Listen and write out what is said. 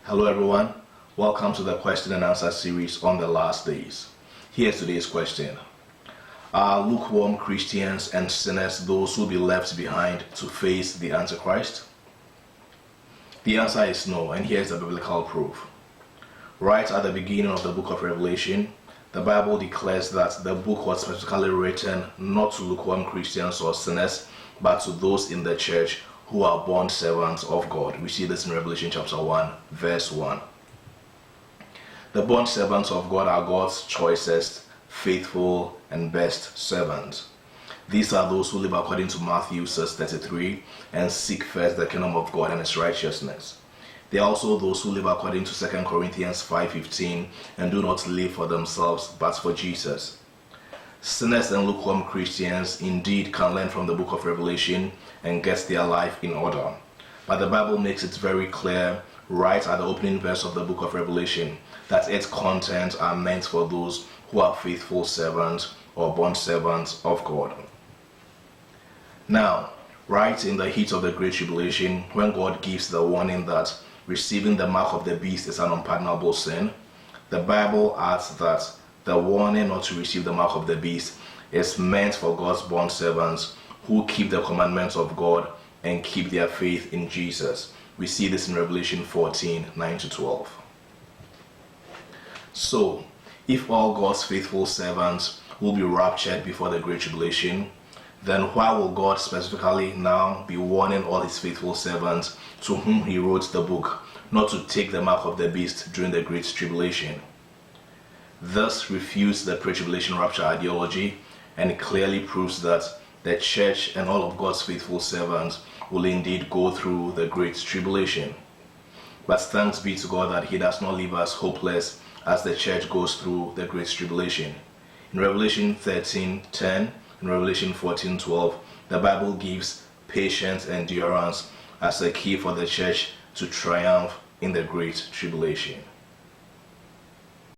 Hello everyone, welcome to the question and answer series on the last days. Here's today's question. Are lukewarm Christians and sinners those who will be left behind to face the Antichrist? The answer is no, and here's the biblical proof. Right at the beginning of the book of Revelation, the Bible declares that the book was specifically written not to lukewarm Christians or sinners, but to those in the church who are bond servants of God. We see this in Revelation chapter 1, verse 1. The bond servants of God are God's choicest, faithful, and best servants. These are those who live according to Matthew 6:33 and seek first the kingdom of God and His righteousness. They are also those who live according to 2 Corinthians 5:15 and do not live for themselves but for Jesus. Sinners and lukewarm Christians indeed can learn from the book of Revelation and get their life in order. But the Bible makes it very clear right at the opening verse of the book of Revelation that its contents are meant for those who are faithful servants or bond servants of God. Now, right in the heat of the Great Tribulation, when God gives the warning that receiving the mark of the beast is an unpardonable sin, the Bible adds that the warning not to receive the mark of the beast is meant for God's bond servants who keep the commandments of God and keep their faith in Jesus. We see this in Revelation 14:9-12. So, if all God's faithful servants will be raptured before the Great Tribulation, then why will God specifically now be warning all His faithful servants to whom He wrote the book not to take the mark of the beast during the Great Tribulation? This refutes the pre-tribulation rapture ideology and clearly proves that the church and all of God's faithful servants will indeed go through the Great Tribulation. But thanks be to God that He does not leave us hopeless as the church goes through the Great Tribulation. In Revelation 13:10 and Revelation 14:12, the Bible gives patience and endurance as a key for the church to triumph in the Great Tribulation.